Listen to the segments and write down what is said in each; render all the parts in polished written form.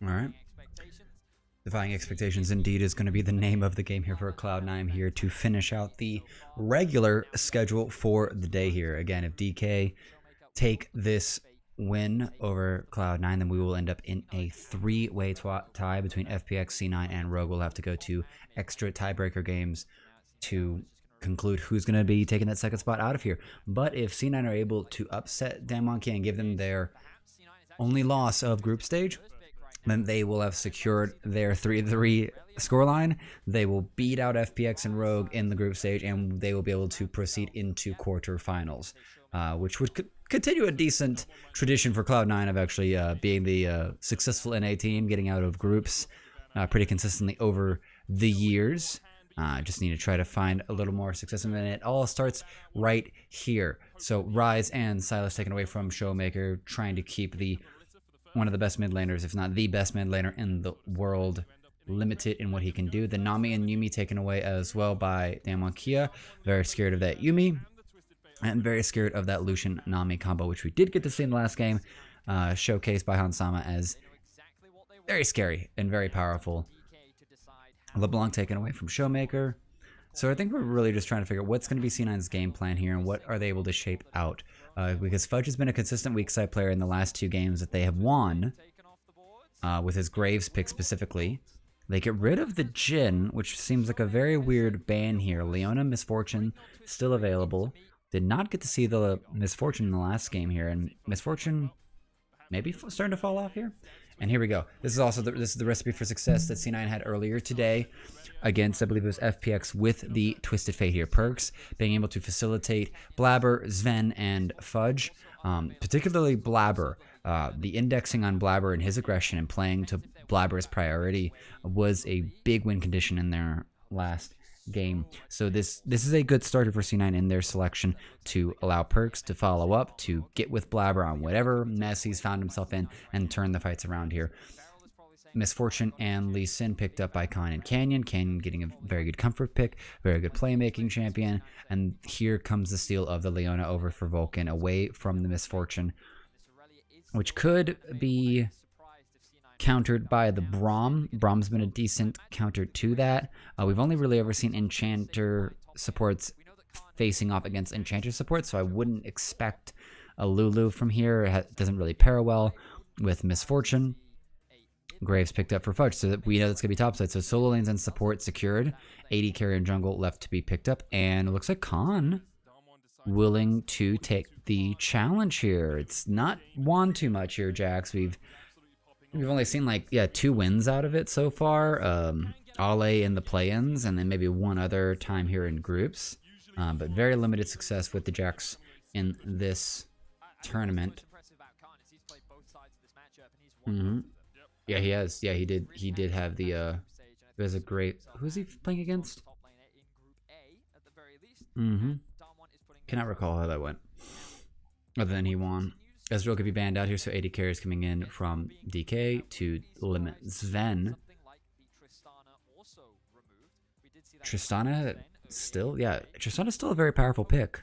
All right. Defying Expectations indeed is going to be the name of the game here for Cloud9 here to finish out the regular schedule for the day here. Again, if DK take this win over Cloud9, then we will end up in a three-way tie between FPX, C9, and Rogue. We'll have to go to extra tiebreaker games to conclude who's going to be taking that second spot out of here. But if C9 are able to upset Damonki and give them their only loss of group stage, then they will have secured their 3-3 scoreline. They will beat out FPX and Rogue in the group stage, and they will be able to proceed into quarterfinals, which would continue a decent tradition for Cloud9 of actually being the successful NA team, getting out of groups pretty consistently over the years. Just need to try to find a little more success, and then it all starts right here. So Rise and Silas taken away from Showmaker, trying to keep one of the best mid laners, if not the best mid laner in the world, limited in what he can do. The Nami and Yuumi taken away as well by Damonkia. Very scared of that Yuumi, and very scared of that Lucian Nami combo, which we did get to see in the last game, showcased by Hansama as very scary and very powerful. LeBlanc taken away from Showmaker. So I think we're really just trying to figure out what's going to be C9's game plan here and what are they able to shape out. Because Fudge has been a consistent weak side player in the last two games that they have won, with his Graves pick specifically. They get rid of the Jhin, which seems like a very weird ban here. Leona Misfortune still available. Did not get to see the Misfortune in the last game here, and Misfortune maybe starting to fall off here. And here we go. This is also the recipe for success that C9 had earlier today against, I believe it was FPX, with the Twisted Fate here. Perks being able to facilitate Blabber, Sven, and Fudge. Particularly Blabber. The indexing on Blabber and his aggression and playing to Blabber's priority was a big win condition in their last game. So this is a good starter for C9 in their selection to allow Perks to follow up, to get with Blabber on whatever mess he's found himself in and turn the fights around here. Misfortune and Lee Sin picked up by Khan and Canyon. Canyon getting a very good comfort pick, very good playmaking champion. And here comes the steal of the Leona over for Vulcan, away from the Misfortune, which could be countered by the Braum. Braum's been a decent counter to that. We've only really ever seen Enchanter supports facing off against Enchanter supports, so I wouldn't expect a Lulu from here. It doesn't really pair well with Misfortune. Graves picked up for Fudge, so that we know that's going to be topside. So solo lanes and support secured. 80 carry and jungle left to be picked up. And it looks like Khan willing to take the challenge here. It's not won too much here, Jax. We've only seen like, yeah, 2 wins out of it so far. Ale in the play-ins, and then maybe one other time here in groups. But very limited success with the Jax in this tournament. Yeah, he has. Yeah, he did have the there's a great, who's he playing against? Cannot recall how that went. Other than he won. Ezreal could be banned out here, so 80 carries coming in from DK to limit Sven. Tristana still, yeah, Tristana's still a very powerful pick.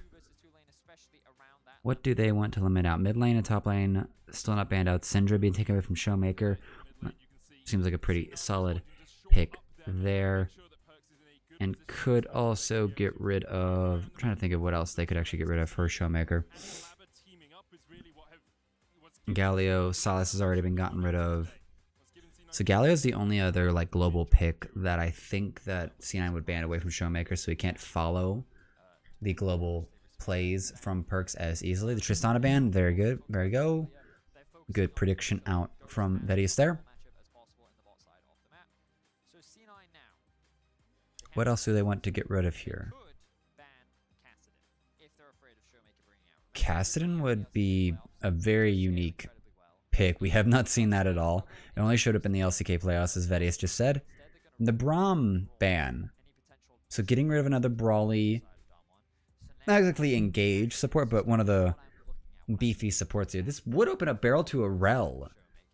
What do they want to limit out? Mid lane and top lane still not banned out. Syndra being taken away from Showmaker. Seems like a pretty solid pick there. And could also get rid of, I'm trying to think of what else they could actually get rid of for Showmaker. Galio, Salas has already been gotten rid of. So Galio is the only other like global pick that I think that C9 would ban away from Showmaker, so he can't follow the global plays from Perks as easily. The Tristana ban, very good. There you go. Good prediction out from Vedius there. What else do they want to get rid of here? Kassadin would be a very unique pick. We have not seen that at all. It only showed up in the LCK playoffs, as Vedius just said. The Braum ban. So getting rid of another Brawly, not exactly engage support, but one of the beefy supports here. This would open up barrel to a Rel.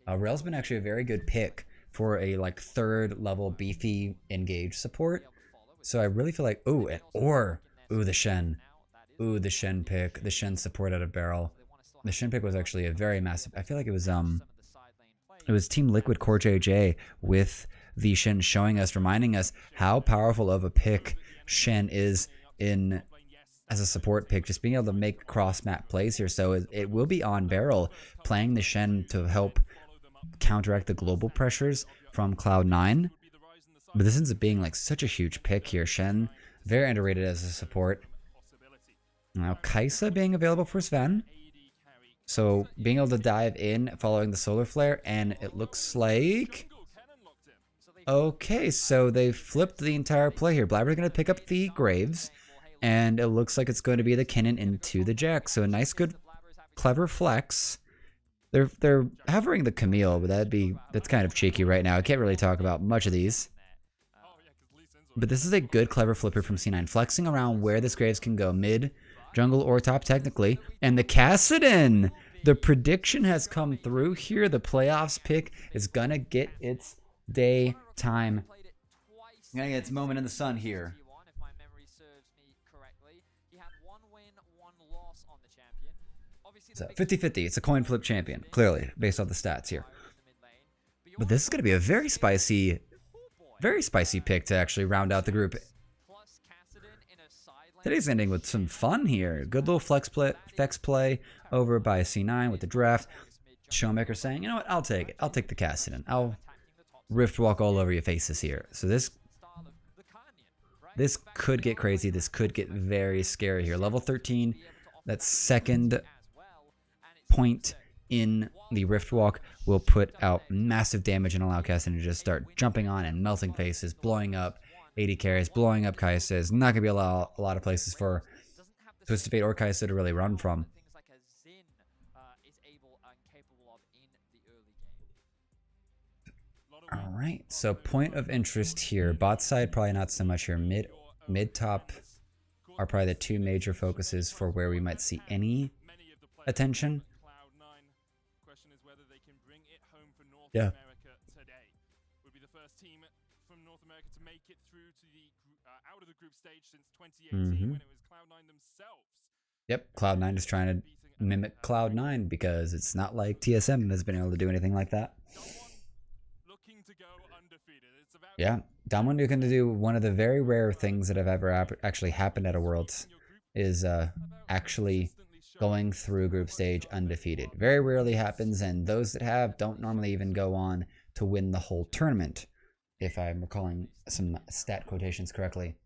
Rel's been actually a very good pick for a like 3rd level beefy engage support. So I really feel like, the Shen. The Shen pick. The Shen support out of barrel. The Shen pick was actually a very massive, I feel like it was It was Team Liquid Core JJ with the Shen showing us, reminding us how powerful of a pick Shen is in as a support pick, just being able to make cross map plays here. So it will be on Barrel playing the Shen to help counteract the global pressures from Cloud9. But this ends up being like such a huge pick here. Shen, very underrated as a support. Now Kaisa being available for Sven. So being able to dive in following the solar flare, and it looks like... Okay, so they flipped the entire play here. Blabber's going to pick up the Graves, and it looks like it's going to be the Kinnan into the Jack. So a nice, good, clever flex. They're hovering the Camille, but that's kind of cheeky right now. I can't really talk about much of these. But this is a good, clever flipper from C9, flexing around where this Graves can go, mid, jungle, or top technically. And the Kassadin! The prediction has come through here. The playoffs pick is going to get its daytime. Gonna get its moment in the sun here. So 50-50. It's a coin flip champion, clearly, based off the stats here. But this is going to be a very spicy pick to actually round out the group. Today's ending with some fun here. Good little flex play over by C9 with the draft. Showmaker saying, you know what, I'll take it. I'll take the Kassadin. I'll rift walk all over your faces here. So this could get crazy. This could get very scary here. Level 13, that second point in the rift walk will put out massive damage and allow Kassadin to just start jumping on and melting faces, blowing up AD carries, blowing up Kaisa. Is not going to be a lot of places for Twisted Fate or Kaisa to really run from. Alright, so point of interest here. Bot side, probably not so much here. Mid top are probably the two major focuses for where we might see any attention. Yeah. Out of the group stage since 2018 when it was Cloud9 themselves. Yep, Cloud9 is trying to mimic Cloud9 because it's not like TSM has been able to do anything like that. Yeah, Damwon are going to do one of the very rare things that have ever actually happened at a Worlds is actually going through group stage undefeated. Very rarely happens, and those that have don't normally even go on to win the whole tournament, if I'm recalling some stat quotations correctly.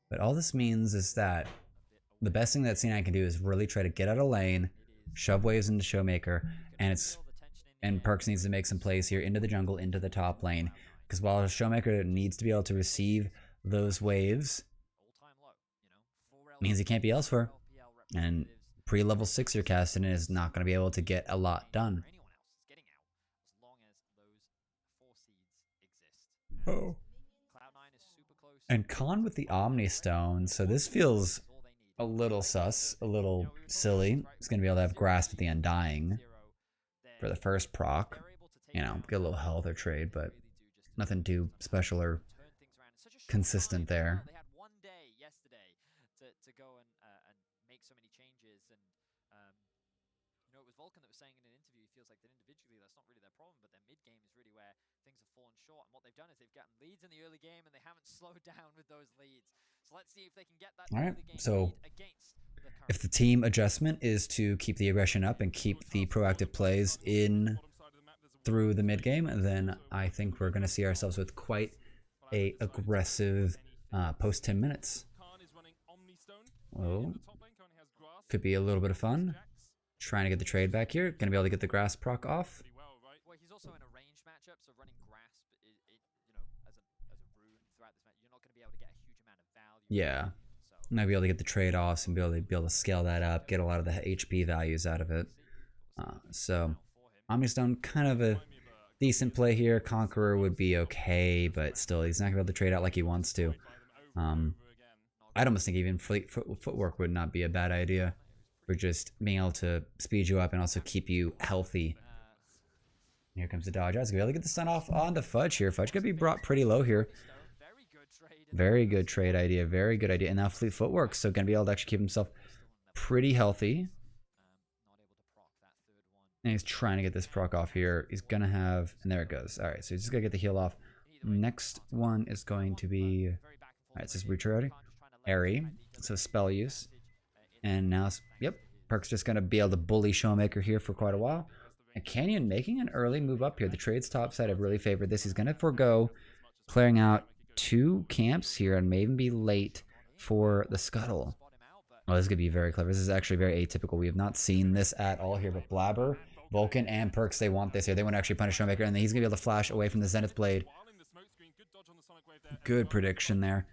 But all this means is that the best thing that C9 can do is really try to get out of lane, shove waves into Showmaker, and Perks needs to make some plays here into the jungle, into the top lane. Because while Showmaker needs to be able to receive those waves, means he can't be elsewhere. And pre-level 6er Kassadin is not going to be able to get a lot done. Oh. And Khan with the Omni Stone, so this feels a little sus, a little silly. He's going to be able to have Grasp at the Undying for the first proc. You know, get a little health or trade, but nothing too special or consistent there. Vulcan that was saying in an interview, he feels like that individually that's not really their problem, but their mid game is really where things have fallen short. And what they've done is they've gotten leads in the early game and they haven't slowed down with those leads. So let's see if they can get that early game lead against the current. If the team adjustment is to keep the aggression up and keep the proactive plays in through the mid game, then I think we're going to see ourselves with quite a aggressive post 10 minutes. Well, could be a little bit of fun. Trying to get the trade back here. Going to be able to get the Grasp proc off. Well, he's also in a range matchup, so running Grasp, you know, as a rune throughout this match, you're not going to be able to get a huge amount of value. Yeah. Might be able to get the trade-offs and be able to scale that up, get a lot of the HP values out of it. So, Omnistone, kind of a decent play here. Conqueror would be okay, but still, he's not going to be able to trade out like he wants to. I'd almost think even footwork would not be a bad idea. For just being able to speed you up and also keep you healthy. Here comes the dodge. I was going to be able to get the stun off on the Fudge here. Fudge could be brought pretty low here. Very good trade idea. Very good idea. And now Fleet Footwork. So going to be able to actually keep himself pretty healthy. And he's trying to get this proc off here. He's going to have... And there it goes. All right, so he's just going to get the heal off. Next one is going to be... All right, it says retrody. Airy. So spell use. And now... Yep. Perk's just going to be able to bully Showmaker here for quite a while. And Canyon making an early move up here. The trades topside have really favored this. He's going to forego clearing out 2 camps here and maybe be late for the scuttle. Oh, this is going to be very clever. This is actually very atypical. We have not seen this at all here, but Blabber, Vulcan, and Perks, they want this here. They want to actually punish Showmaker, and then he's going to be able to flash away from the Zenith Blade. Good prediction there.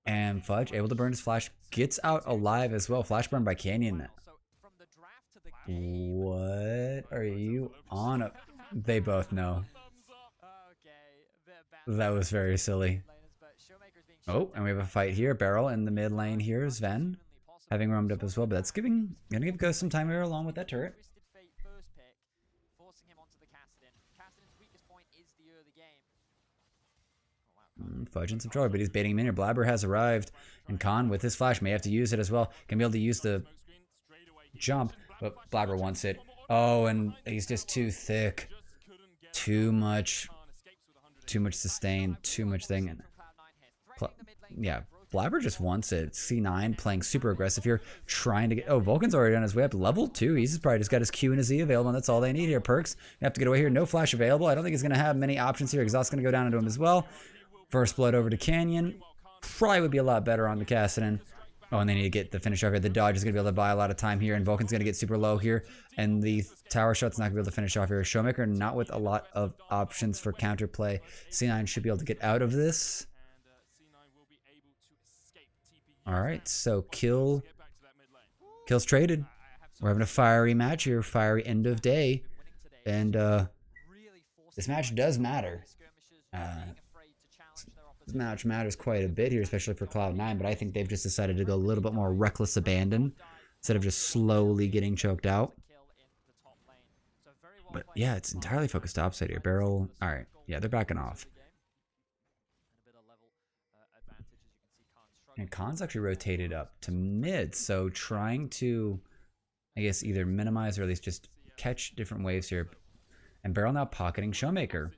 And Fudge, able to burn his flash, gets out alive as well. Flash burn by Canyon. What are you on? They both know. That was very silly. Oh, and we have a fight here. Barrel in the mid lane here. Sven having roamed up as well, but that's gonna give Ghost some time here along with that turret. Fudge in some trouble, but he's baiting him in here. Blabber has arrived, and Khan with his flash may have to use it as well. Can be able to use the jump, but Blabber wants it. Oh, and he's just too thick. Too much sustain, too much thing. And yeah, Blabber just wants it. C9 playing super aggressive here, trying to get... Oh, Vulcan's already on his way up. Level 2. He's probably just got his Q and his E available, and that's all they need here. Perks, you have to get away here. No flash available. I don't think he's going to have many options here. Exhaust's going to go down into him as well. First blood over to Canyon. Probably would be a lot better on the Kassadin. Oh, and they need to get the finish off here. The dodge is going to be able to buy a lot of time here, and Vulcan's going to get super low here. And the tower shot's not going to be able to finish off here. Showmaker not with a lot of options for counterplay. C9 should be able to get out of this. All right, so kills traded. We're having a fiery match here, fiery end of day. And this match does matter. This match matters quite a bit here, especially for Cloud9, but I think they've just decided to go a little bit more reckless abandon instead of just slowly getting choked out. But yeah, it's entirely focused topside here. Barrel, all right, yeah, they're backing off. And Khan's actually rotated up to mid, so trying to, I guess, either minimize or at least just catch different waves here. And Barrel now pocketing Showmaker.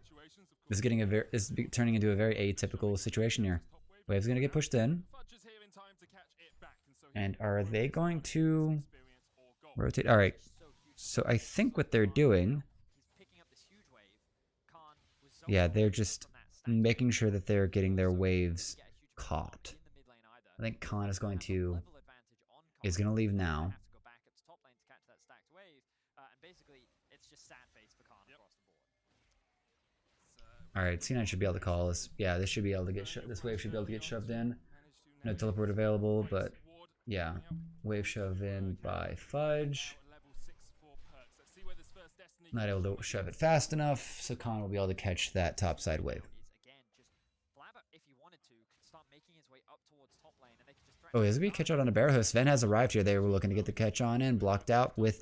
This is getting turning into a very atypical situation here. Wave's gonna get pushed in. And are they going to rotate? All right. So I think what they're doing, yeah, they're just making sure that they're getting their waves caught. I think Khan is going to leave now. All right, C9 should be able to call us. Yeah, this should be able to get this wave should be able to get shoved in. No teleport available, but yeah, wave shove in by Fudge. Not able to shove it fast enough, so Khan will be able to catch that topside wave. Oh, there's gonna be a catch out on a barrel. Sven has arrived here. They were looking to get the catch on in, blocked out with.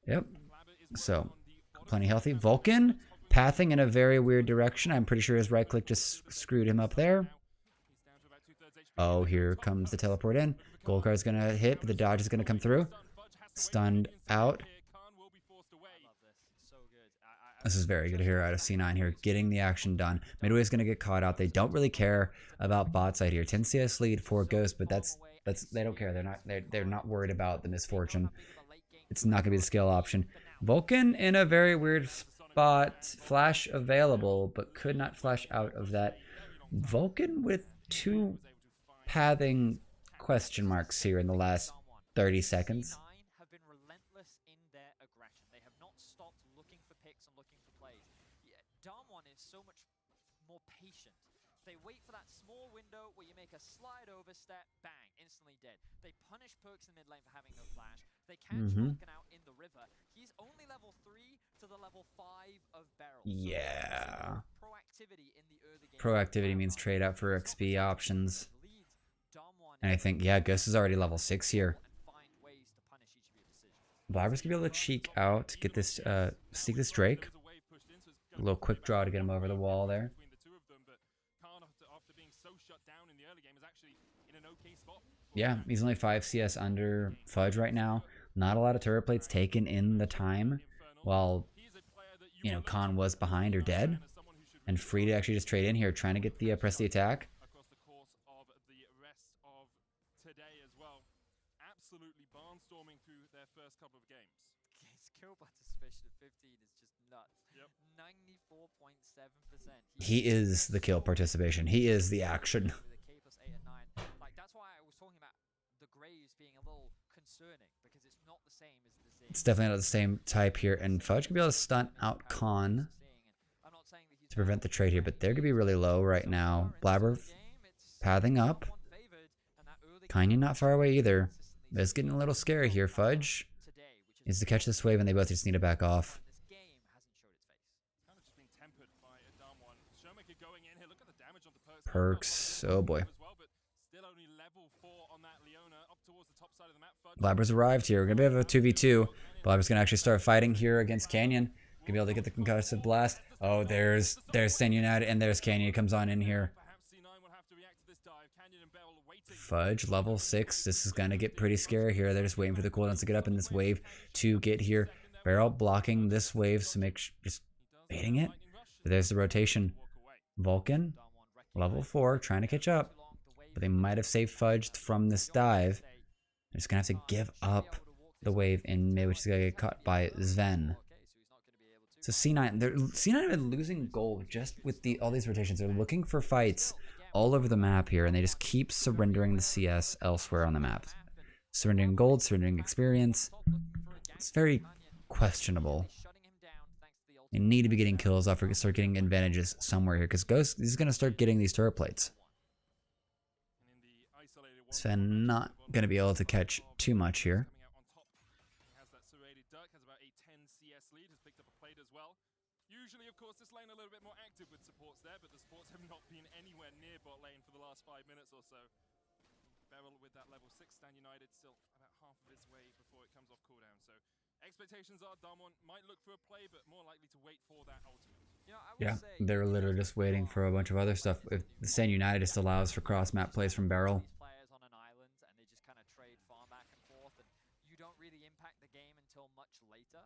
Yep. So, plenty healthy. Vulcan pathing in a very weird direction. I'm pretty sure his right click just screwed him up there. Oh, here comes the teleport in. Gold card's gonna hit, but the dodge is gonna come through. Stunned out. This is very good here out of C9 here, getting the action done. Midway's going to get caught out. They don't really care about bot side here. 10 CS lead for Ghost, but that's they don't care. They're not worried about the misfortune. It's not going to be the scale option. Vulcan in a very weird spot. Flash available, but could not flash out of that. Vulcan with 2 pathing question marks here in the last 30 seconds. They wait for that small window where you make a slide over step, bang, instantly dead. They punish Perks in mid lane for having no flash. They catch Vulcan out in the river. He's only level 3 to the level 5 of Barrel. Yeah. So proactivity in the early game. Proactivity means trade out for XP options. And I think, yeah, Ghost is already level 6 here. Blabber's gonna be able to cheek out, get this, sneak this Drake. A little quick draw to get him over the wall there. Yeah, he's only 5 CS under Fudge right now. Not a lot of turret plates taken in the time while, you know, Khan was behind or dead. And free to actually just trade in here, trying to get the press the attack. Across the course of the rest of today as well. Absolutely barnstorming through their first couple of games. His kill participation at 15 is just nuts. Yep. 94.7%. He is the kill participation. He is the action. With a K plus 8 and 9. Like, that's why I was talking about the Graves being a little concerning, because it's not the same as the Zing. It's definitely not the same type here. And Fudge could be able to stunt out Khan to prevent the trade here, but they're going to be really low right now. Blabber pathing up. Kanye not far away either. But it's getting a little scary here. Fudge needs to catch this wave, and they both just need to back off. Perks. Oh boy. Blabber's arrived here. We're going to have a 2v2. Blabber's going to actually start fighting here against Canyon. Going to be able to get the concussive blast. Oh, there's Stand United, and there's Canyon. Comes on in here. Fudge, level 6. This is going to get pretty scary here. They're just waiting for the cooldowns to get up in this wave to get here. Barrel blocking this wave, so just baiting it. There's the rotation. Vulcan, level 4, trying to catch up. But they might have saved Fudge from this dive. They're just going to have to give up the wave in mid, which is going to get caught by Sven. So C9 have been losing gold just with all these rotations. They're looking for fights all over the map here, and they just keep surrendering the CS elsewhere on the map. Surrendering gold, surrendering experience. It's very questionable. They need to be getting kills off or start getting advantages somewhere here, because Ghost is going to start getting these turret plates. Sven not going to be able to catch too much here. Usually, of course, this lane a little bit more active with supports there, but the supports have not been anywhere near bot lane for the last 5 minutes or so. Beryl with that level 6 Stand United still about half of its way before it comes off cooldown. So expectations are Damwon might look for a play, but more likely to wait for that ultimate. Yeah, they're literally just waiting for a bunch of other stuff. If the Stand United just allows for cross-map plays from Beryl. Players on an island, and they just kind of trade farm back and forth, and you don't really impact the game until much later.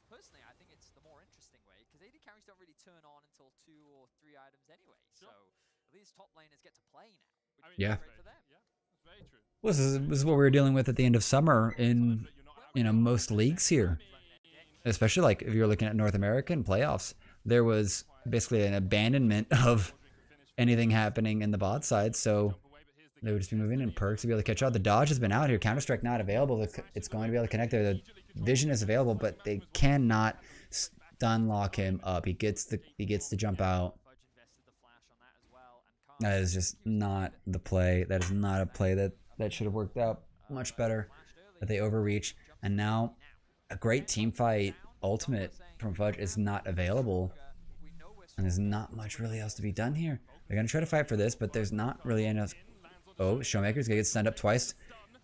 Personally, I think it's the more interesting way, because AD carries don't really turn on until 2 or 3 items anyway. So at least top laners get to play now, which is great for them. Yeah, that's very true. Well, this is what we were dealing with at the end of summer in most leagues here. Especially like if you're looking at North American playoffs, there was basically an abandonment of anything happening in the bot side. So they would just be moving in perks to be able to catch up. The dodge has been out here. Counter-Strike not available. It's going to be able to connect there. The vision is available, but they cannot stun lock him up. He gets the jump out. That is just not the play. That is not a play that should have worked out much better. But they overreach, and now a great team fight ultimate from Fudge is not available, and there's not much really else to be done here. They're gonna try to fight for this, but there's not really enough. Oh, Showmaker's gonna get stunned up twice.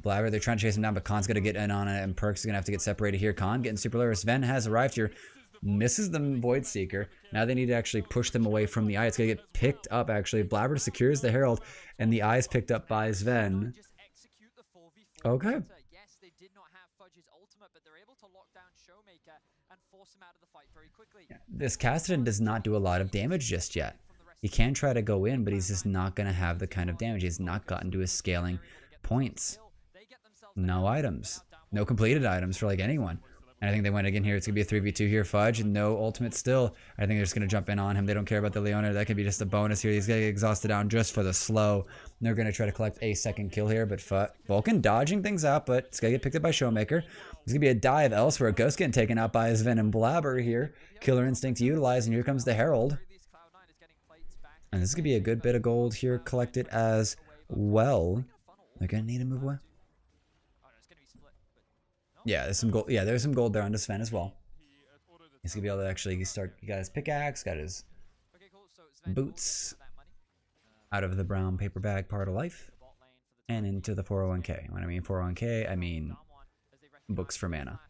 Blabber, they're trying to chase him down, but Khan's gonna get in on it, and Perk's gonna have to get separated here. Khan getting super low. Sven has arrived here, misses the Void Seeker. Now they need to actually push them away from the eye. It's gonna get picked up actually. Blabber secures the Herald, and the eye is picked up by Sven. Okay. Yes, they did not have Fudge's ultimate, but they're able to lock down Showmaker and force him out of the fight very quickly. This Cassidy does not do a lot of damage just yet. He can try to go in, but he's just not going to have the kind of damage. He's not gotten to his scaling points. No items. No completed items for like anyone. And I think they went again here. It's going to be a 3v2 here. Fudge, no ultimate still. I think they're just going to jump in on him. They don't care about the Leona. That could be just a bonus here. He's going to get exhausted down just for the slow. They're going to try to collect a second kill here, but Vulcan dodging things out, but it's going to get picked up by Showmaker. There's going to be a dive elsewhere. Ghost getting taken out by Sven and Blabber here. Killer Instinct utilized, and here comes the Herald. And this is going to be a good bit of gold here collected as well. They're going to need to move away. Yeah, there's some gold. Yeah, there's some gold there on Sven as well. He's gonna be able to actually start. He got his pickaxe, got his boots out of the brown paper bag part of life, and into the 401k. When I mean 401k, I mean books for mana.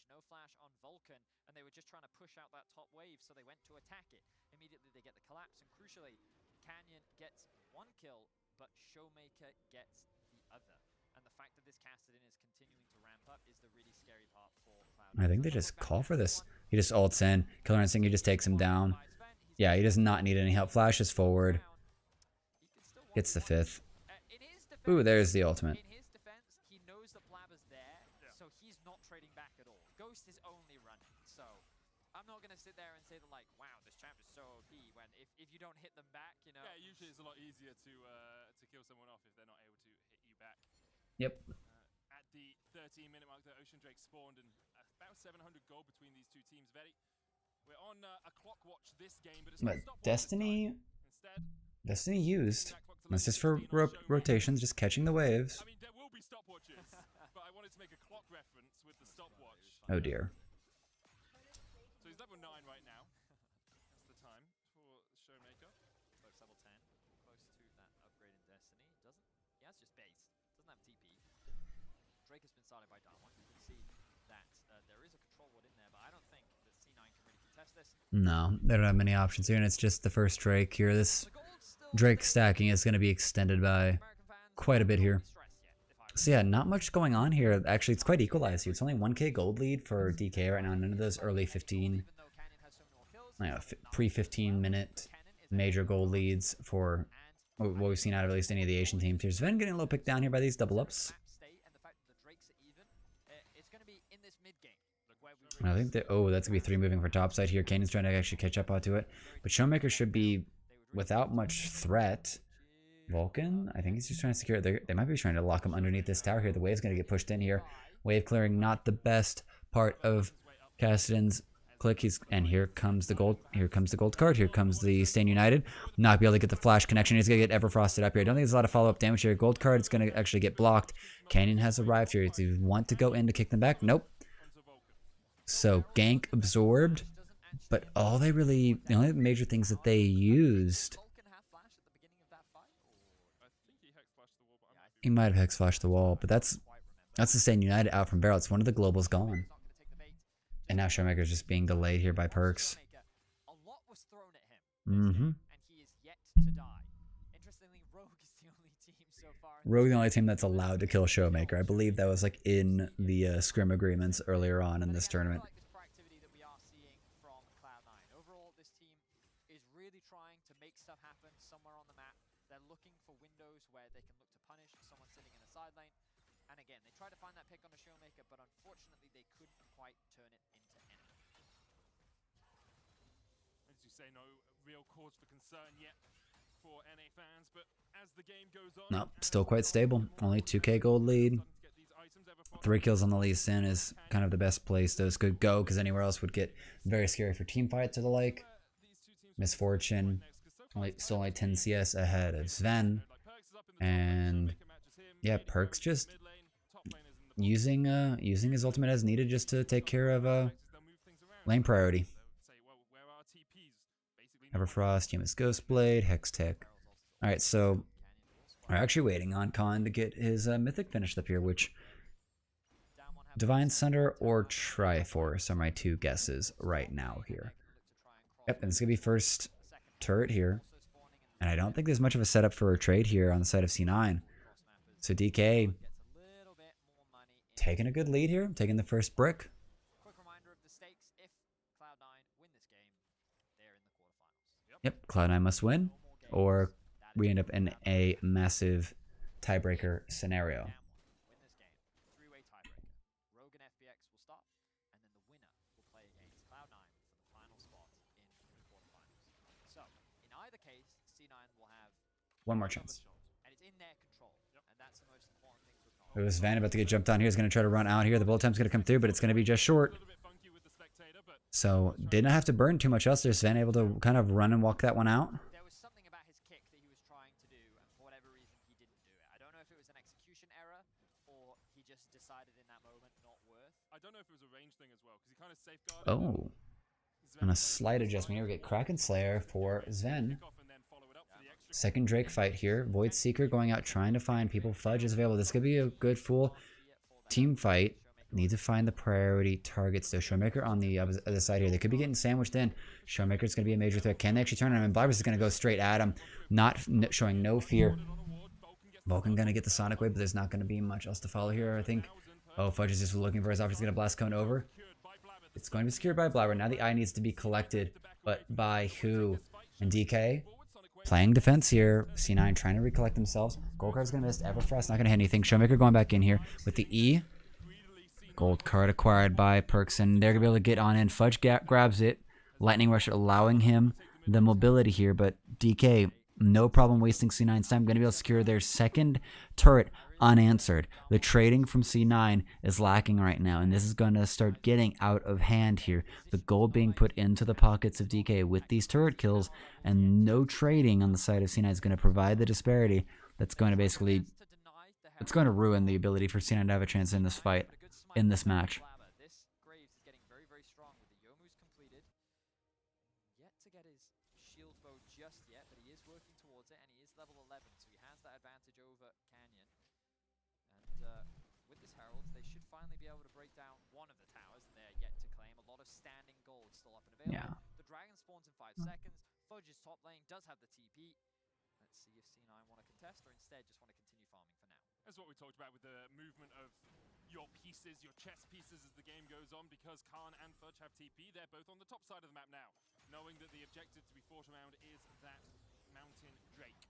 No flash on Vulcan, and they were just trying to push out that top wave, so they went to attack it. Immediately they get the collapse, and crucially, Canyon gets 1 kill, but Showmaker gets the other. And the fact that this cast Kassadin is continuing to ramp up is the really scary part for Cloud9. I think they just call for this. He just ults in. Killer Instinct, he just takes him down. Yeah, he does not need any help. Flashes forward. Gets the 5th. Ooh, there's the ultimate. In his defense, he knows that Blabber's there, so he's not trading back at all. Ghost is only running, so I'm not gonna sit there and say that like, wow, this champ is so OP. When if you don't hit them back, you know. Yeah, usually it's a lot easier to kill someone off if they're not able to hit you back. Yep. At the 13-minute mark, the Ocean Drake spawned, and about 700 gold between these two teams. We're on a clock watch this game, but it's not stopwatch Destiny. Instead, Destiny used. That's just for rotations, just catching the waves. I mean, there will be stopwatches, but I wanted to make a clock reference with the stopwatch. Oh dear. So he's level 9 right now. That's the time for Showmaker. Close level 10, close to that upgrade in Destiny. He has just base. Doesn't have TP. Drake has been started by Darwin. You can see that there is a control ward in there, but I don't think that C9 can really contest this. No, they don't have many options here, and it's just the first Drake here. This Drake stacking is going to be extended by quite a bit here. So yeah, not much going on here. Actually, it's quite equalized here. It's only 1k gold lead for DK right now. None of those early 15, pre-15 minute major gold leads for what we've seen out of at least any of the Asian teams here. Sven getting a little picked down here by these double ups. And I think that, oh, that's going to be 3 moving for topside here. Kanan's trying to actually catch up onto it. But Showmaker should be without much threat. Vulcan, I think he's just trying to secure it. They might be trying to lock him underneath this tower here. The wave's going to get pushed in here. Wave clearing, not the best part of Kassadin's click. And here comes the gold. Here comes the gold card. Here comes the Stain United. Not be able to get the flash connection. He's going to get Everfrosted up here. I don't think there's a lot of follow-up damage here. Gold card is going to actually get blocked. Kanan has arrived here. Does he want to go in to kick them back? Nope. So gank absorbed. But all they really, the only major things that they used, he might have hex flashed the wall, but that's the Stain United out from barrel. It's one of the globals gone. And now Showmaker's just being delayed here by Perks. Mm-hmm. Rogue the only team that's allowed to kill Showmaker. I believe that was like in the scrim agreements earlier on in this tournament. Stuff happen somewhere on the map. They're looking for windows where they can look to punish someone sitting in the side lane. And again, they try to find that pick on a Showmaker, but unfortunately they couldn't quite turn it into anything. As you say, no real cause for concern yet for NA fans, but as the game goes on, no, still quite stable. Only 2k gold lead. 3 kills on the Lee Sin is kind of the best place those could go, because anywhere else would get very scary for team fights or the like. Misfortune. Still only 10 CS ahead of Sven. And yeah, Perks just using his ultimate as needed just to take care of lane priority. Everfrost, Yuma's Ghostblade, Hextech. Alright, so we're actually waiting on Khan to get his mythic finished up here, which Divine Sunder or Triforce are my 2 guesses right now here. Yep, and it's gonna be first turret here, and I don't think there's much of a setup for a trade here on the side of C9. So DK taking a good lead here, taking the first brick. Quick reminder of the stakes: if Cloud9 win this game, they're in the quarterfinals. Yep, Cloud9 must win, or we end up in a massive tiebreaker scenario. Win this game, 3-way tiebreaker. Rogue and FBX will start, and then the winner will play against Cloud9 for the final spot in the quarterfinals. So, in either case, C9 will have one more chance. And it's in their control, and that's the most important thing to acknowledge. It was Van about to get jumped on here. He's going to try to run out here. The bullet time's going to come through, but it's going to be just short. So, did not have to burn too much else. There's Van able to kind of run and walk that one out. There was something about his kick that he was trying to do, and for whatever reason, he didn't do it. I don't know if it was an execution error, or he just decided in that moment not worth. I don't know if it was a range thing as well, because he kind of safeguarded. Oh. And a slight adjustment here. We get Kraken Slayer for Sven. Second Drake fight here. Void Seeker going out trying to find people. Fudge is available. This could be a good full team fight. Need to find the priority targets. So Showmaker on the other side here. They could be getting sandwiched in. Showmaker's going to be a major threat. Can they actually turn on him? And Blybers is going to go straight at him. Not showing no fear. Vulcan gonna get the Sonic Wave, but there's not gonna be much else to follow here, I think. Oh, Fudge is just looking for his option. He's gonna blast cone over. It's going to be secured by Blabber. Now the eye needs to be collected, but by who? And DK playing defense here. C9 trying to recollect themselves. Gold card's gonna miss. Everfrost not gonna hit anything. Showmaker going back in here with the E. Gold card acquired by Perks, and they're gonna be able to get on in. Fudge grabs it. Lightning Rush allowing him the mobility here, but DK no problem wasting C9's time. Going to be able to secure their second turret unanswered. The trading from C9 is lacking right now, and this is going to start getting out of hand here. The gold being put into the pockets of DK with these turret kills, and no trading on the side of C9 is going to provide the disparity that's going to basically, it's going to ruin the ability for C9 to have a chance in this fight, in this match. Shield bow just yet, but he is working towards it, and he is level 11, so he has that advantage over Canyon. And with this Herald, they should finally be able to break down one of the towers, and they're yet to claim a lot of standing gold still up and available. Yeah. The dragon spawns in 5 seconds. Fudge's top lane does have the TP. Let's see if C9 want to contest, or instead just want to continue farming for now. That's what we talked about with the movement of your pieces, your chess pieces as the game goes on, because Khan and Fudge have TP. They're both on the top side of the map now, knowing that the objective to be fought around is that Mountain Drake.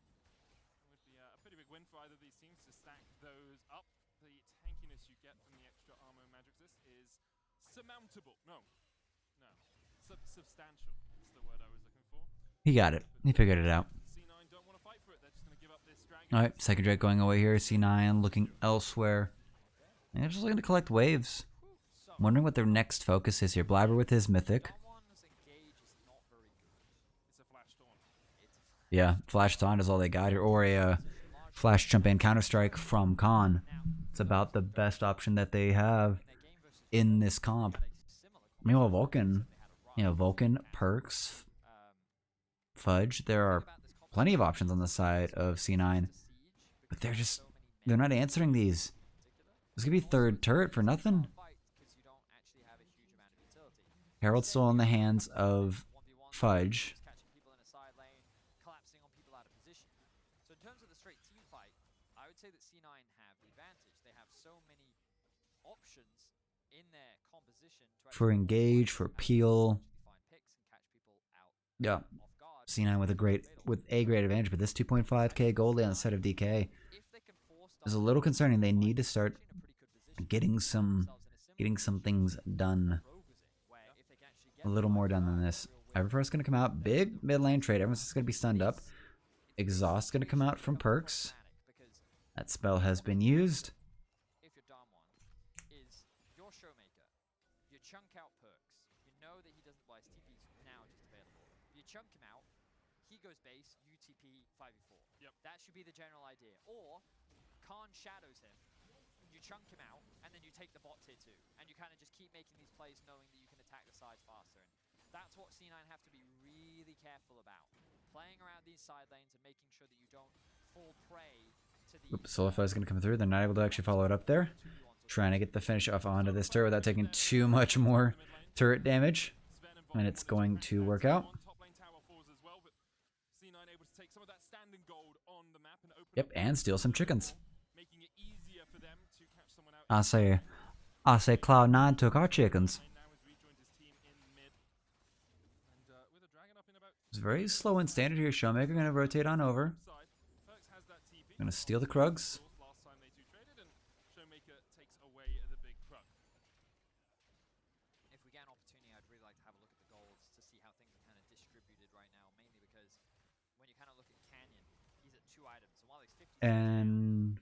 It would be a pretty big win for either of these teams to stack those up. The tankiness you get from the extra armor Magic Resist is surmountable. Substantial is the word I was looking for. He got it. He figured it out. C9 don't want to fight for it. They're just going to give up this dragon. All right, second Drake going away here. C9 looking elsewhere. They're just looking to collect waves. Wondering what their next focus is here. Blabber with his mythic. Yeah, Flash Taunt is all they got here. Or a Flash Jump and Counter-Strike from Khan. It's about the best option that they have in this comp. Meanwhile, Vulcan, Vulcan, Perks, Fudge, there are plenty of options on the side of C9. But they're not answering these. This could be third turret for nothing. Herald's still in the hands of Fudge. So in terms of the straight team fight, I would say that C9 have the advantage. They have so many options in their composition For engage, for peel. Yeah. C9 with a great advantage, but this 2.5k gold on the side of DK is a little concerning. They need to start getting some things done. A little more done than this. Everfrost gonna come out. Big mid lane trade. Everyone's just gonna be stunned up. Exhaust gonna come out from Perks. That spell has been used. If your Darmon is your Showmaker, you chunk out Perks. You know that he doesn't, well, his TP's now just available. You chunk him out, he goes base, you TP 5v4. Yep. That should be the general idea. Or Khan shadows him, you chunk him out, and then you take the bot tier 2. And you kind of just keep making these plays knowing that you can attack the sides faster. And that's what C9 have to be really careful about. Playing around these side lanes and making sure that you don't fall prey to the... Oops, Solify is going to come through. They're not able to actually follow it up there. Trying to get the finish off onto this turret without taking too much more turret damage. And it's going to work out. Yep, and steal some chickens. I say Cloud9 took our chickens. It's very slow and standard here. Showmaker going to rotate on over. Going to steal the Krugs. If we get an opportunity, I'd really like to have a look at the golds to see how things are kind of distributed right now, mainly because when you kind of look at Canyon, he's at 2 items. And while he's 50, and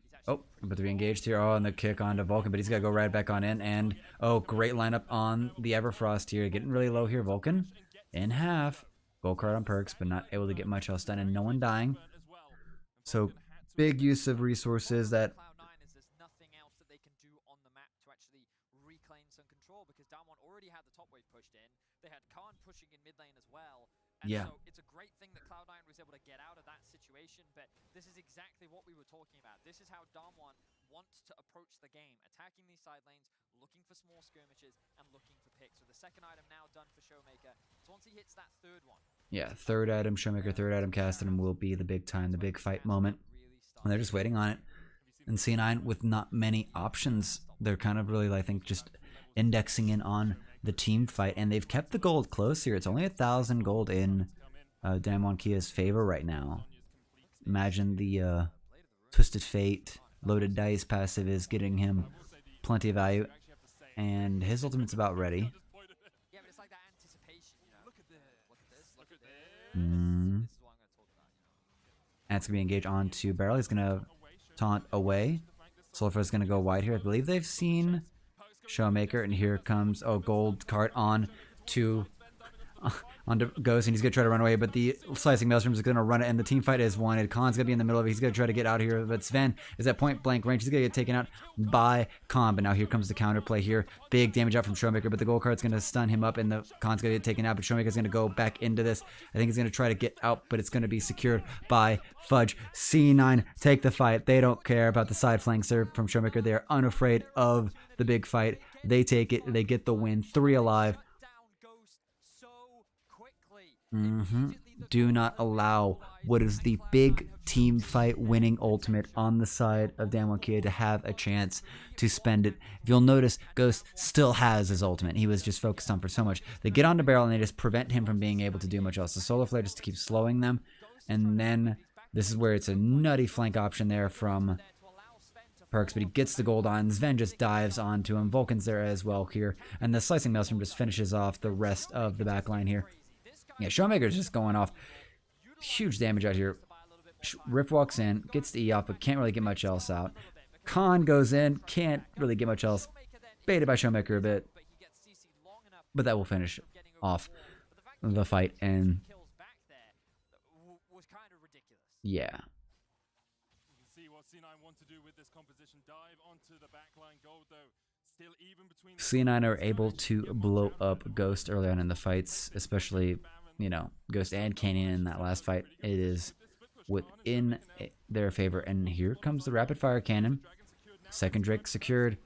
but to be engaged here. Oh, and the kick onto Vulcan, but he's got to go right back on in. And great lineup on the Everfrost here. Getting really low here. Vulcan in half. Gold card on Perks, but not able to get much else done, and no one dying. So big use of resources that... Cloud9 is there's nothing else that they can do on the map to actually reclaim some control, because Damwon already had the top wave pushed in. They had Khan pushing in mid lane as well. And yeah. So it's a great thing that Cloud9 was able to get out of that situation, but this is exactly what we were talking about. This is how Damwon wants to approach the game, attacking these side lanes, looking for small skirmishes, and looking for picks. So the second item now done for Showmaker. So once he hits that third one... Yeah, third item, Showmaker, third item casted, and will be the big time, the big fight moment. And they're just waiting on it. And C9 with not many options. They're kind of really, I think, just indexing in on the team fight. And they've kept the gold close here. It's only 1,000 gold in Damwon Kia's favor right now. Imagine the Twisted Fate, Loaded Dice passive is getting him plenty of value. And his ultimate's about ready. Yeah, but it's like that anticipation, you know. Look at this. Look at this. This is what I'm going to talk about, And it's going to be engaged onto Barrel. He's going to taunt away. Sulfur's going to go wide here. I believe they've seen Showmaker. And here comes, gold card on to Ghost. And he's going to try to run away. But the Slicing Maelstrom is going to run it. And the team fight is wanted. Khan's going to be in the middle of it. He's going to try to get out of here. But Sven is at point blank range. He's going to get taken out by Khan. But now here comes the counterplay here. Big damage out from Showmaker. But the gold card's going to stun him up. And the Khan's going to get taken out. But Showmaker's going to go back into this. I think he's going to try to get out. But it's going to be secured by Fudge. C9 take the fight. They don't care about the side flank serve from Showmaker. They are unafraid of the big fight. They take it. They get the win. 3 alive. Do not allow what is the big team fight winning ultimate on the side of Damwon Kia to have a chance to spend it. If you'll notice, Ghost still has his ultimate. He was just focused on for so much. They get onto Barrel and they just prevent him from being able to do much else. The Solar Flare just keeps slowing them. And then this is where it's a nutty flank option there from Perks, but he gets the gold on. Sven just dives onto him. Vulcan's there as well here. And the Slicing Maelstrom just finishes off the rest of the back line here. Yeah, Showmaker's just going off. Huge damage out here. Rift walks in, gets the E off, but can't really get much else out. Khan goes in, can't really get much else. Baited by Showmaker a bit. But that will finish off the fight. And yeah. You can see what C9 want to do with this composition. Dive onto the backline gold though. Still even between C9 are able to blow up Ghost early on in the fights, especially, you know, Ghost and Canyon in that last fight. It is within their favor. And here comes the rapid fire cannon. Second Drake secured.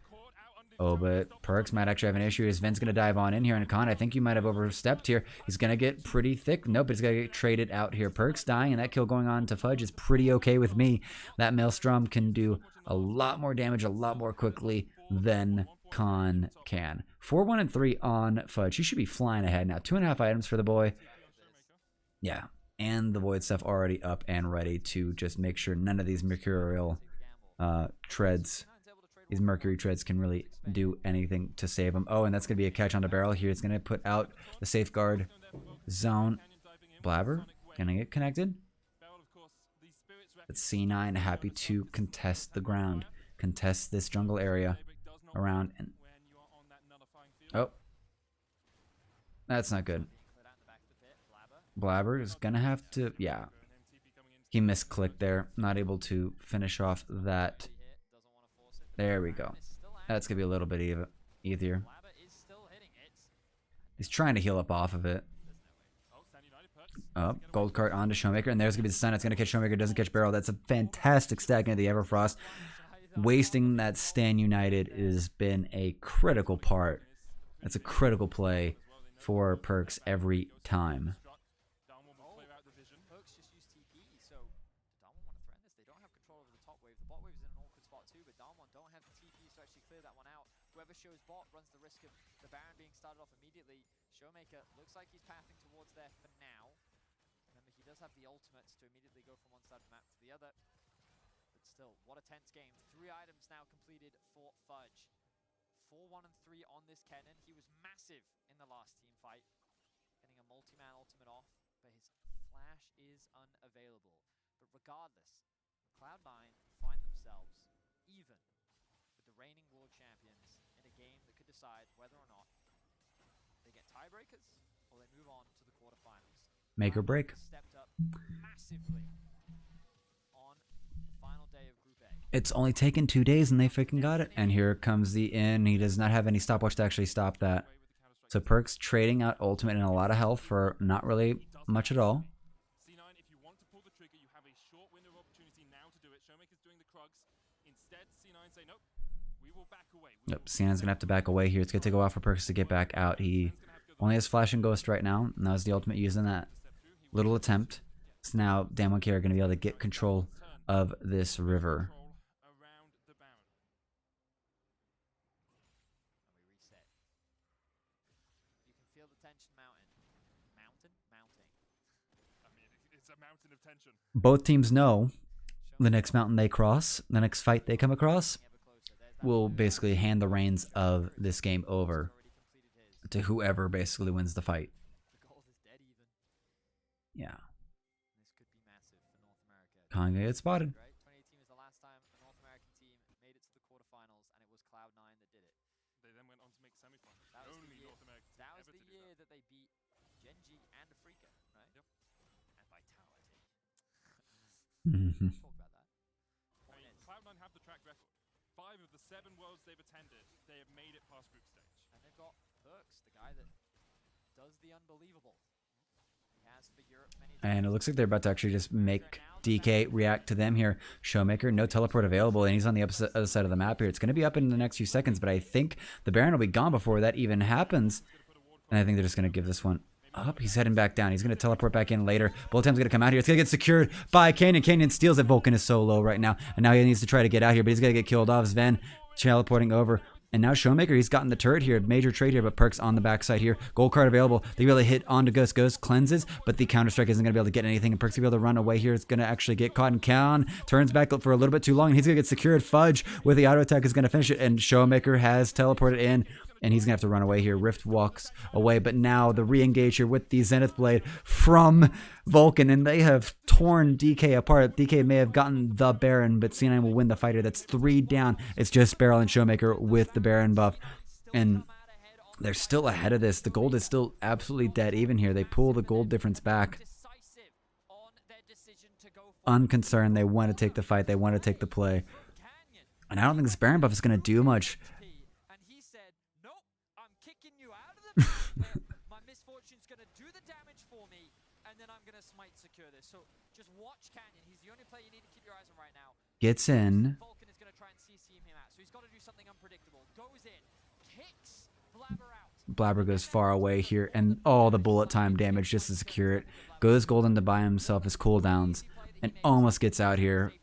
Oh, but Perks might actually have an issue. Sven's going to dive on in here. And Khan, I think you might have overstepped here. He's going to get pretty thick. Nope, he's going to get traded out here. Perks dying, and that kill going on to Fudge is pretty okay with me. That Maelstrom can do a lot more damage a lot more quickly than Khan can. 4-1 and 3 on Fudge. He should be flying ahead now. 2.5 items for the boy. Yeah, and the Void stuff already up and ready to just make sure none of these mercurial treads, these mercury treads can really do anything to save him. Oh, and that's going to be a catch on the Barrel here. It's going to put out the safeguard zone. Blabber, can I get connected? But C9 happy to contest the ground, contest this jungle area around. And oh, that's not good. Blabber is gonna have to, yeah, he misclicked there, not able to finish off that. There we go. That's gonna be a little bit easier. He's trying to heal up off of it. Gold card onto Showmaker, and there's gonna be the stun. It's gonna catch Showmaker, doesn't catch Barrel. That's a fantastic stack into the Everfrost. Wasting that Stand United has been a critical part. That's a critical play for Perks every time. Perks just use TP, so Damwon want to threaten this. They don't have control over the top wave. The bot wave is in an awkward spot too, but Damwon don't have the TPs to actually clear that one out. Whoever shows bot runs the risk of the Baron being started off immediately. Showmaker looks like he's pathing towards there for now. Remember, he does have the ultimates to immediately go from one side of the map to the other. But still, what a tense game. 3 items now completed for Fudge. 4-1 and 3 on this Kennen. He was massive in the last team fight, getting a multi-man ultimate off, but his flash is unavailable. But regardless, Cloud9 find themselves even with the reigning world champions in a game that could decide whether or not they get tiebreakers or they move on to the quarterfinals. Make or break. Stepped up massively on the final day of Group A. It's only taken 2 days and they freaking got it. And here comes the in. He does not have any stopwatch to actually stop that. So Perks trading out ultimate and a lot of health for not really much at all. C9, if you want to pull the trigger, you have a short window of opportunity now to do it. Showmaker's doing the Krugs. Instead, C9 say, nope, we will back away. Yep, C9's going to have to back away here. It's going to take a while for Perks to get back out. He only has Flash and Ghost right now, and that was the ultimate using that little attempt. So now Damwon Kia are going to be able to get control of this river. Control around the Baron. And we reset. You can feel the tension mounting. Mounting? I mean, it's a mountain of tension. Both teams know the next mountain they cross, the next fight they come across, will basically hand the reins of this game over to whoever basically wins the fight. The gold is dead even. Yeah. This could be massive for North America. Khan gonna get spotted. Right? 2018 was the last time a North American team made it to the quarterfinals, and it was Cloud9 that did it. They then went on to make semifinals. That was Only the year, North American team that was ever the to do year that. that they beat Genji and Afrika, right? Yep. And Vitality. Mhm. Talk about that. I mean, Cloud9 have the track record. 5 of the 7 worlds they've attended, they have made it past group stage. And they've got Perks, the guy that does the unbelievable. He has for Europe many And it looks like they're about to actually just make DK react to them here. Showmaker, no teleport available, and he's on the other side of the map here. It's going to be up in the next few seconds, but I think the Baron will be gone before that even happens. And I think they're just going to give this one up. He's heading back down. He's going to teleport back in later. Bullet Time's going to come out here. It's going to get secured by Canyon. Canyon steals it. Vulcan is so low right now. And now he needs to try to get out here, but he's going to get killed off. Sven teleporting over. And now Showmaker, he's gotten the turret here. Major trade here, but Perks on the backside here. Gold card available. They really hit onto Ghost. Ghost cleanses, but the Counter-Strike isn't going to be able to get anything. And Perks will be able to run away here. It's going to actually get caught. And Khan turns back for a little bit too long. And he's going to get secured. Fudge with the auto attack is going to finish it. And Showmaker has teleported in. And he's going to have to run away here. Rift walks away. But now the re-engage here with the Zenith Blade from Vulcan. And they have torn DK apart. DK may have gotten the Baron, but C9 will win the fighter. That's 3 down. It's just Beryl and Showmaker with the Baron buff. And they're still ahead of this. The gold is still absolutely dead even here. They pull the gold difference back. Unconcerned. They want to take the fight. They want to take the play. And I don't think this Baron buff is going to do much. My misfortune's gonna do the damage for me, and then I'm gonna smite secure this. So just watch Canyon. He's the only player you need to keep your eyes on right now. Gets in. Vulcan is gonna try and CC him out, so he's got to do something unpredictable. Goes in, kicks Blabber out. Blabber goes far away here, and all the bullet time damage just to secure it. Goes golden to buy himself his cooldowns, and almost gets out here.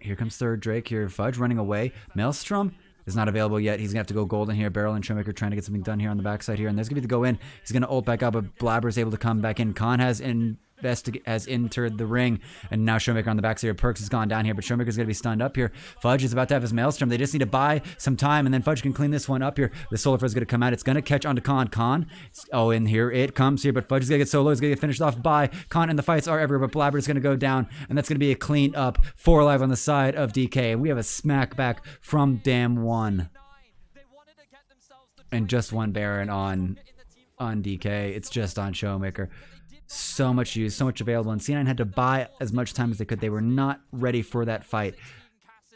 Here comes third Drake here. Fudge running away. Maelstrom is not available yet. He's going to have to go golden here. Beryl and Showmaker trying to get something done here on the backside here. And there's going to be the go in. He's going to ult back out, but Blabber is able to come back in. Khan has entered the ring. And now Showmaker on the backside here. Perks has gone down here, but Showmaker's going to be stunned up here. Fudge is about to have his Maelstrom. They just need to buy some time, and then Fudge can clean this one up here. The Solar Flare is going to come out. It's going to catch onto Khan. Khan, oh, and here it comes here, but Fudge is going to get so low. He's going to get finished off by Khan, and the fights are everywhere, but Blabber is going to go down, and that's going to be a clean up. 4 alive on the side of DK, and we have a smack back from Dam1. And just one Baron on DK. It's just on Showmaker. So much use, so much available. And C9 had to buy as much time as they could. They were not ready for that fight.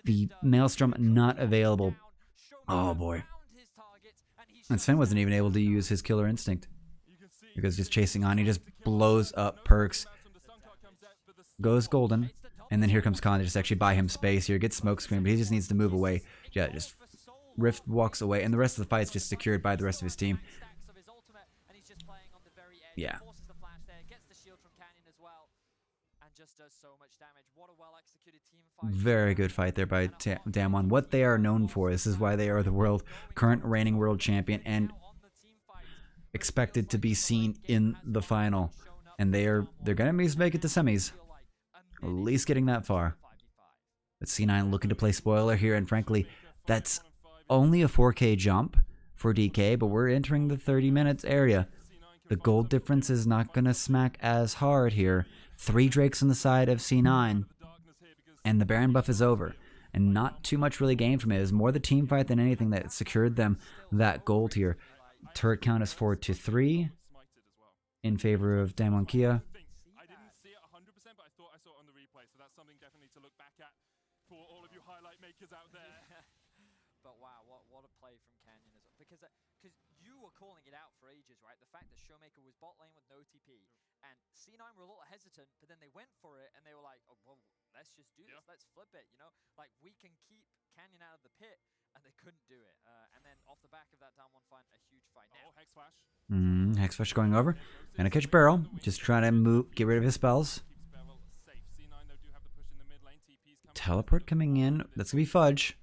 The Maelstrom not available. Oh boy. And Sven wasn't even able to use his killer instinct. Because just chasing on, he just blows up Perks. Goes golden. And then here comes Khan to just actually buy him space here. Gets smoke screen, but he just needs to move away. Yeah, just Rift walks away, and the rest of the fight's just secured by the rest of his team. Yeah. Very good fight there by Dam1. What they are known for, this is why they are the current reigning world champion and expected to be seen in the final. And they're gonna make it to semis. At least getting that far. But C9 looking to play spoiler here, and frankly, that's only a 4K jump for DK, but we're entering the 30 minutes area. The gold difference is not going to smack as hard here. 3 Drakes on the side of C9, and the Baron buff is over. And not too much really gained from it. It was more the team fight than anything that secured them that gold here. Turret count is 4-3 in favor of Dam1 Kia. I didn't see it 100%, but I thought I saw it on the replay, so that's something definitely to look back at for all of you highlight makers out there. But wow, what a play from Canyon as well. Because you were calling it out for ages, right? The fact that Showmaker was bot lane with no TP, and C9 were a little hesitant, but then they went for it, and they were like, oh, well, let's just do this. Let's flip it, you know? Like, we can keep Canyon out of the pit, and they couldn't do it. And then off the back of that Dam1 fight, a huge fight. Now, Hex Flash. Hex Flash going over. Gonna catch Beryl. Just trying to get rid of his spells. Keeps Beryl safe. C9 though do have the push in the teleport coming in. That's gonna be Fudge.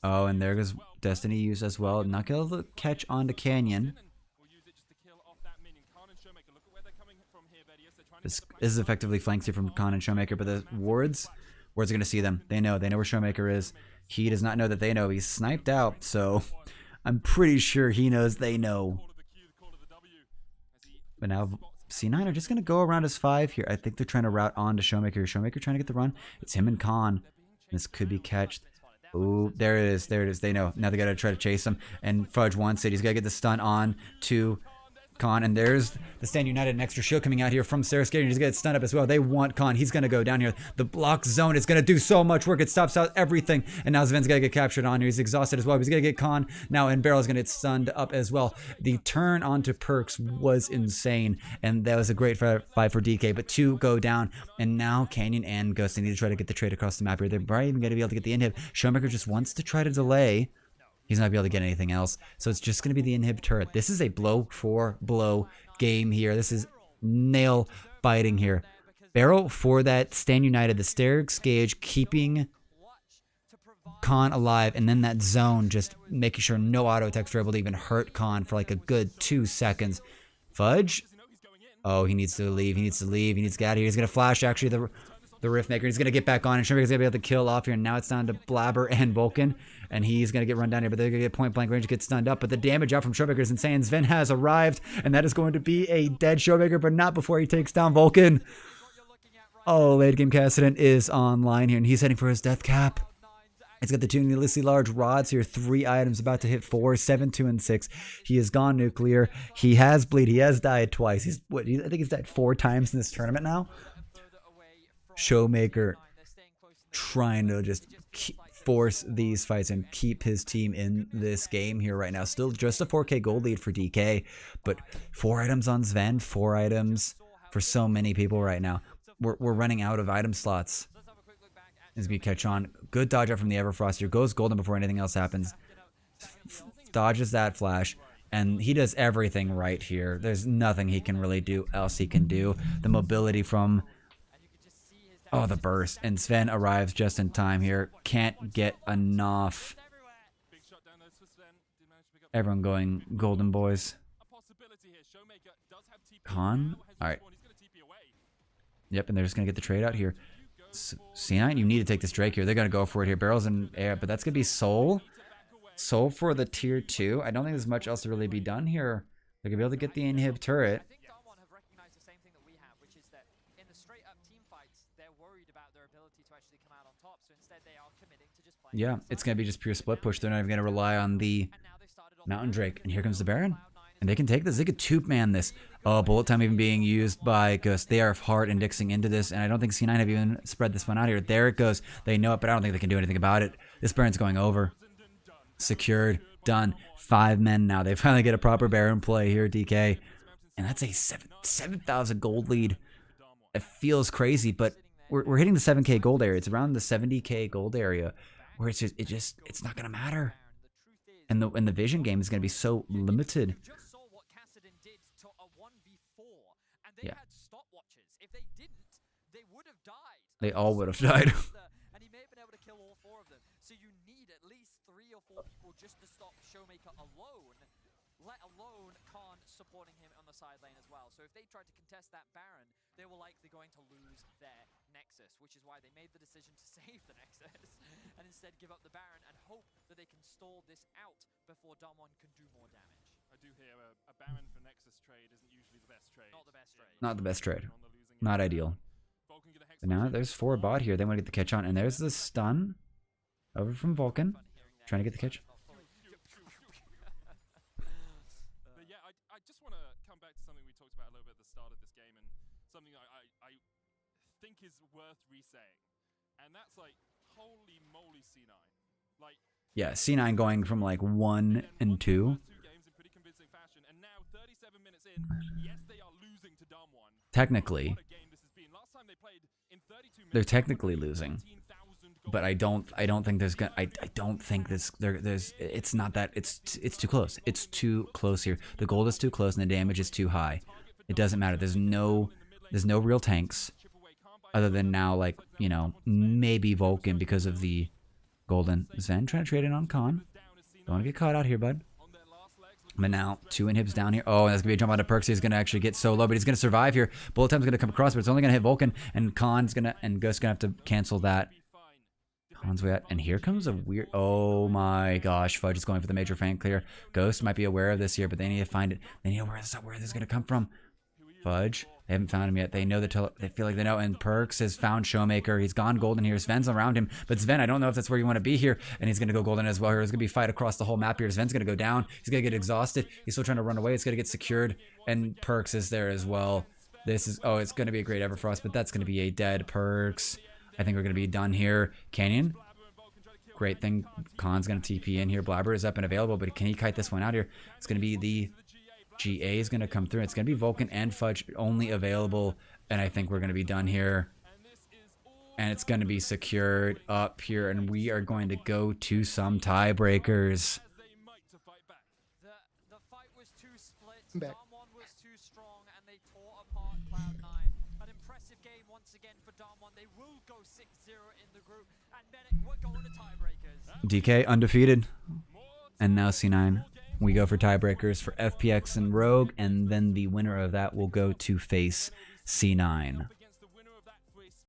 Oh, and there goes Destiny use as well. Not gonna be able to catch onto Canyon. This is effectively flanked here from Khan and Showmaker, but the wards are gonna see them. They know where Showmaker is. He does not know that they know. He's sniped out, so I'm pretty sure he knows they know. But now C9 are just going to go around as 5 here. I think they're trying to route on to Showmaker. Showmaker trying to get the run. It's him and Khan. This could be catched. Ooh, there it is. There it is. They know. Now they got to try to chase him. And Fudge wants it. He's got to get the stun on to Khan. And there's the Stand United. An extra shield coming out here from Sarah Skater. He's going to get stunned up as well. They want Khan. He's going to go down here. The block zone is going to do so much work. It stops out everything. And now Sven's got to get captured on here. He's exhausted as well. He's going to get Khan now. And Barrel's going to get stunned up as well. The turn onto Perks was insane. And that was a great fight for DK. But 2 go down. And now Canyon and Ghost, they need to try to get the trade across the map here. They're probably even going to be able to get the inhib. Showmaker just wants to try to delay. He's not going to be able to get anything else. So it's just going to be the inhib turret. This is a blow for blow game here. This is nail biting here. Barrel for that Stand United. The Sterix gauge keeping Khan alive. And then that zone just making sure no auto attacks are able to even hurt Khan for like a good 2 seconds. Fudge. Oh, he needs to leave. He needs to leave. He needs to get out of here. He's going to flash actually the Rift Maker. He's going to get back on, and Showmaker's going to be able to kill off here. And now it's down to Blabber and Vulcan, and he's going to get run down here, but they're going to get point blank range, get stunned up. But the damage out from Showmaker is insane. Sven has arrived, and that is going to be a dead Showmaker, but not before he takes down Vulcan. Oh, late game Cassident is online here, and he's heading for his death cap. He's got the 2 needlessly large rods here, 3 items, about to hit 4, 7, 2, and 6. He has gone nuclear. He has bleed. He has died twice. I think he's died 4 times in this tournament now. Showmaker trying to just force these fights and keep his team in this game here right now. Still just a 4K gold lead for DK, but 4 items on Sven, 4 items for so many people right now. We're running out of item slots. He's going to catch on. Good dodge out from the Everfrost here. Goes golden before anything else happens. Dodges that flash. And he does everything right here. There's nothing he can really do else he can do. The mobility from... Oh, the burst. And Sven arrives just in time here. Can't get enough. Everyone going golden boys. Khan? Alright. Yep, and they're just going to get the trade out here. C9, you need to take this Drake here. They're going to go for it here. Barrels in air, but that's going to be Soul. Soul for the tier 2. I don't think there's much else to really be done here. They're going to be able to get the inhib turret. I think Darmon have recognized the same thing that we have, which is that in the straight up team fights, they're worried about their ability to actually come out on top. So instead, they are committing to just playing. Yeah, it's going to be just pure split push. They're not even going to rely on the Mountain Drake. And here comes the Baron. And they can take this. They could 2-man this. Oh, bullet time even being used by Ghost. They are hard indexing into this, and I don't think C9 have even spread this one out here. There it goes. They know it, but I don't think they can do anything about it. This Baron's going over. Secured. Done. 5 men now. They finally get a proper Baron play here, DK. And that's a 7,000 gold lead. It feels crazy, but we're hitting the 7K gold area. It's around the 70K gold area, where it's not going to matter. And the vision game is going to be so limited. Yeah. They all would have died. And he may have been able to kill all 4 of them. So you need at least 3 or 4 people just to stop Showmaker alone, let alone Khan supporting him on the side lane as well. So if they tried to contest that Baron, they were likely going to lose their Nexus, which is why they made the decision to save the Nexus and instead give up the Baron and hope that they can stall this out before Damwon can do more damage. I do hear a Baron for Nexus trade isn't usually the best trade. Not the best trade. Not the best trade. Not ideal. But now there's 4 bot here. They want to get the catch on. And there's the stun over from Vulcan. Trying to get the catch. But yeah, I just want to come back to something we talked about a little bit at the start of this game, and something I think is worth re-saying. And that's like, holy moly, C9. Like, yeah, C9 going from like 1 and 2. And now 37 minutes in, yes, they are losing to Damwon. Technically. They're technically losing. But I don't think there's gonna I don't think there's it's not that it's too close. It's too close here. The gold is too close and the damage is too high. It doesn't matter. There's no real tanks. Other than now, like, you know, maybe Vulcan because of the golden. Zen trying to trade in on Khan. Don't want to get caught out here, bud. But now, 2 inhibs down here. Oh, that's going to be a jump onto Perks. He's going to actually get so low, but he's going to survive here. Bullet time's going to come across, but it's only going to hit Vulcan. And Khan's going to, and Ghost's going to have to cancel that. Khan's way out. And here comes a weird, oh my gosh. Fudge is going for the major fan clear. Ghost might be aware of this here, but they need to find it. They need to know where this is going to come from. Fudge. They haven't found him yet. They know they feel like they know. And Perks has found Showmaker. He's gone golden here. Sven's around him. But Sven, I don't know if that's where you want to be here. And he's going to go golden as well here. There's going to be a fight across the whole map here. Sven's going to go down. He's going to get exhausted. He's still trying to run away. It's going to get secured. And Perks is there as well. This is, oh, it's going to be a great Everfrost, but that's going to be a dead Perks. I think we're going to be done here. Canyon. Great thing. Khan's going to TP in here. Blabber is up and available, but can he kite this one out here? It's going to be the GA is going to come through. It's going to be Vulcan and Fudge only available. And I think we're going to be done here. And it's going to be secured up here. And we are going to go to some tiebreakers. The fight was too split. Back. Darmon was too strong, and they tore apart Cloud9. An impressive game once again for Darmon. They will go 6-0 in the group, and Medic, we're going to tiebreakers. DK undefeated. And now C9. We go for tiebreakers for FPX and Rogue, and then the winner of that will go to face C9.